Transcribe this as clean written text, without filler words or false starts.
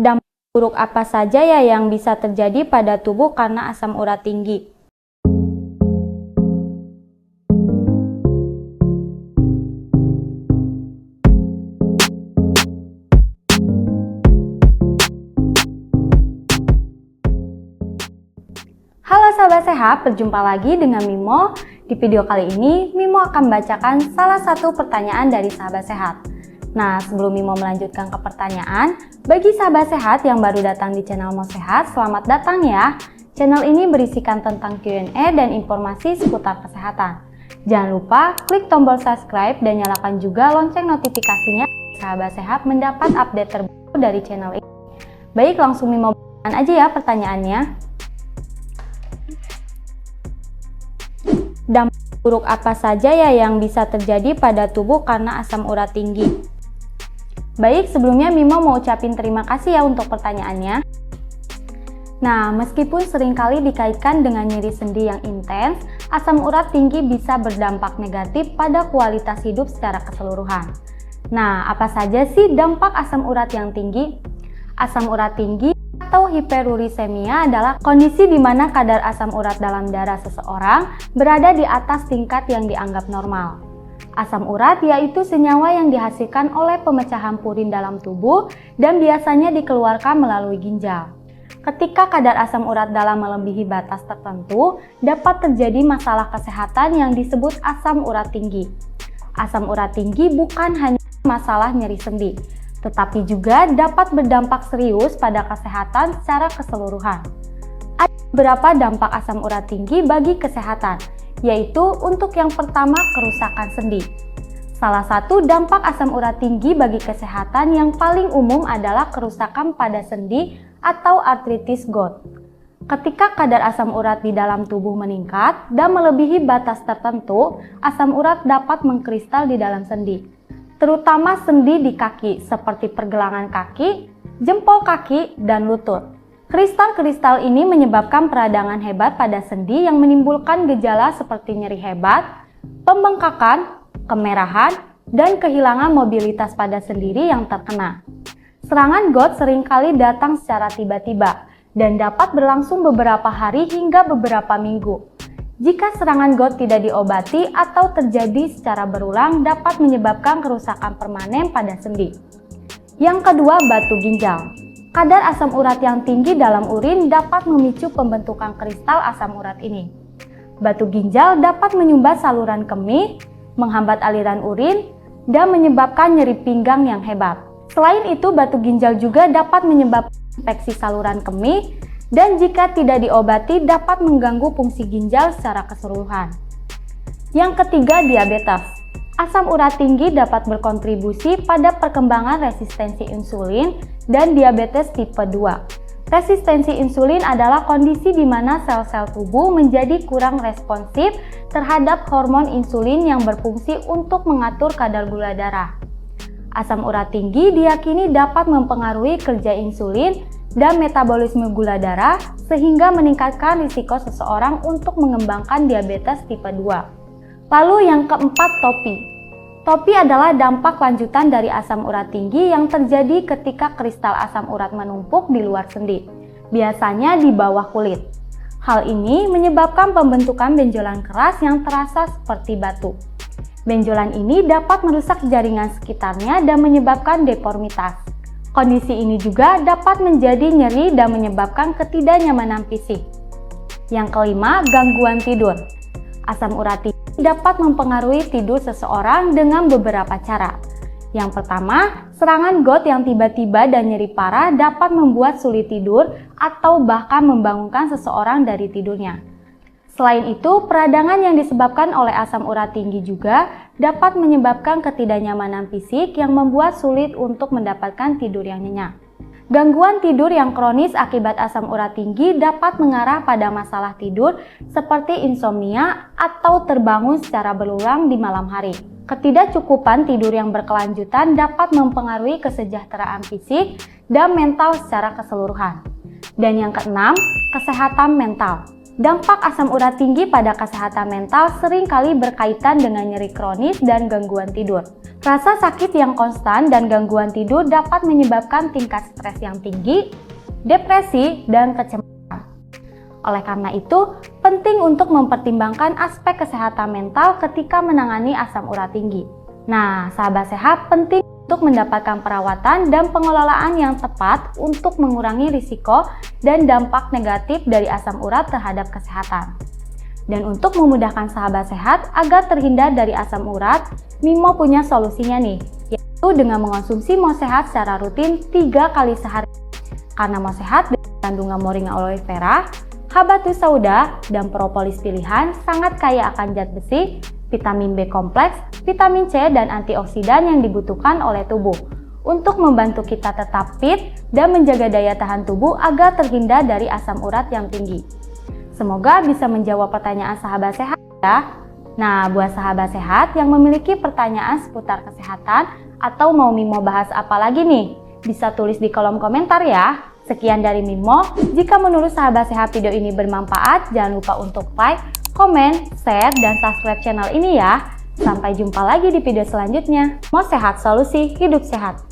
Dampak buruk apa saja ya yang bisa terjadi pada tubuh karena asam urat tinggi? Halo sahabat sehat, berjumpa lagi dengan Mimo. Di video kali ini, Mimo akan membacakan salah satu pertanyaan dari sahabat sehat. Nah, sebelum Mimo melanjutkan ke pertanyaan, bagi sahabat sehat yang baru datang di channel Mo Sehat, selamat datang ya. Channel ini berisikan tentang Q&A dan informasi seputar kesehatan. Jangan lupa klik tombol subscribe dan nyalakan juga lonceng notifikasinya sahabat sehat mendapat update terbaru dari channel ini. Baik, langsung Mimo bacakan aja ya pertanyaannya. Dampak buruk apa saja ya yang bisa terjadi pada tubuh karena asam urat tinggi? Baik, sebelumnya Mimo mau ucapin terima kasih ya untuk pertanyaannya. Nah, meskipun seringkali dikaitkan dengan nyeri sendi yang intens, asam urat tinggi bisa berdampak negatif pada kualitas hidup secara keseluruhan. Nah, apa saja sih dampak asam urat yang tinggi? Asam urat tinggi atau hiperurisemia adalah kondisi di mana kadar asam urat dalam darah seseorang berada di atas tingkat yang dianggap normal. Asam urat yaitu senyawa yang dihasilkan oleh pemecahan purin dalam tubuh dan biasanya dikeluarkan melalui ginjal. Ketika kadar asam urat dalam melebihi batas tertentu, dapat terjadi masalah kesehatan yang disebut asam urat tinggi. Asam urat tinggi bukan hanya masalah nyeri sendi, tetapi juga dapat berdampak serius pada kesehatan secara keseluruhan. Ada beberapa dampak asam urat tinggi bagi kesehatan, yaitu untuk yang pertama kerusakan sendi. Salah satu dampak asam urat tinggi bagi kesehatan yang paling umum adalah kerusakan pada sendi atau artritis gout. Ketika kadar asam urat di dalam tubuh meningkat dan melebihi batas tertentu, asam urat dapat mengkristal di dalam sendi, terutama sendi di kaki seperti pergelangan kaki, jempol kaki, dan lutut. Kristal-kristal ini menyebabkan peradangan hebat pada sendi yang menimbulkan gejala seperti nyeri hebat, pembengkakan, kemerahan, dan kehilangan mobilitas pada sendiri yang terkena. Serangan gout seringkali datang secara tiba-tiba dan dapat berlangsung beberapa hari hingga beberapa minggu. Jika serangan gout tidak diobati atau terjadi secara berulang dapat menyebabkan kerusakan permanen pada sendi. Yang kedua, batu ginjal. Kadar asam urat yang tinggi dalam urin dapat memicu pembentukan kristal asam urat ini. Batu ginjal dapat menyumbat saluran kemih, menghambat aliran urin, dan menyebabkan nyeri pinggang yang hebat. Selain itu, batu ginjal juga dapat menyebabkan infeksi saluran kemih, dan jika tidak diobati dapat mengganggu fungsi ginjal secara keseluruhan. Yang ketiga, diabetes. Asam urat tinggi dapat berkontribusi pada perkembangan resistensi insulin dan diabetes tipe 2. Resistensi insulin adalah kondisi di mana sel-sel tubuh menjadi kurang responsif terhadap hormon insulin yang berfungsi untuk mengatur kadar gula darah. Asam urat tinggi diyakini dapat mempengaruhi kerja insulin dan metabolisme gula darah sehingga meningkatkan risiko seseorang untuk mengembangkan diabetes tipe 2. Lalu yang keempat, topi. Topi adalah dampak lanjutan dari asam urat tinggi yang terjadi ketika kristal asam urat menumpuk di luar sendi, biasanya di bawah kulit. Hal ini menyebabkan pembentukan benjolan keras yang terasa seperti batu. Benjolan ini dapat merusak jaringan sekitarnya dan menyebabkan deformitas. Kondisi ini juga dapat menjadi nyeri dan menyebabkan ketidaknyamanan fisik. Yang kelima, gangguan tidur. Asam urat tinggi dapat mempengaruhi tidur seseorang dengan beberapa cara. Yang pertama, serangan gout yang tiba-tiba dan nyeri parah dapat membuat sulit tidur atau bahkan membangunkan seseorang dari tidurnya. Selain itu, peradangan yang disebabkan oleh asam urat tinggi juga dapat menyebabkan ketidaknyamanan fisik yang membuat sulit untuk mendapatkan tidur yang nyenyak. Gangguan tidur yang kronis akibat asam urat tinggi dapat mengarah pada masalah tidur seperti insomnia atau terbangun secara berulang di malam hari. Ketidakcukupan tidur yang berkelanjutan dapat mempengaruhi kesejahteraan fisik dan mental secara keseluruhan. Dan yang keenam, kesehatan mental. Dampak asam urat tinggi pada kesehatan mental seringkali berkaitan dengan nyeri kronis dan gangguan tidur. Rasa sakit yang konstan dan gangguan tidur dapat menyebabkan tingkat stres yang tinggi, depresi, dan kecemasan. Oleh karena itu, penting untuk mempertimbangkan aspek kesehatan mental ketika menangani asam urat tinggi. Nah, sahabat sehat penting untuk mendapatkan perawatan dan pengelolaan yang tepat untuk mengurangi risiko dan dampak negatif dari asam urat terhadap kesehatan. Dan untuk memudahkan sahabat sehat agar terhindar dari asam urat, Mimo punya solusinya nih, yaitu dengan mengonsumsi Mo Sehat secara rutin 3 kali sehari. Karena Mo Sehat dengan kandungan moringa aloe vera, habatus sauda, dan propolis pilihan sangat kaya akan zat besi, vitamin B kompleks, vitamin C, dan antioksidan yang dibutuhkan oleh tubuh untuk membantu kita tetap fit dan menjaga daya tahan tubuh agar terhindar dari asam urat yang tinggi. Semoga bisa menjawab pertanyaan sahabat sehat ya. Nah, buat sahabat sehat yang memiliki pertanyaan seputar kesehatan atau mau Mimo bahas apa lagi nih, bisa tulis di kolom komentar ya. Sekian dari Mimo, jika menurut sahabat sehat video ini bermanfaat, jangan lupa untuk like, komen, share, dan subscribe channel ini ya. Sampai jumpa lagi di video selanjutnya. Mo Sehat, solusi hidup sehat.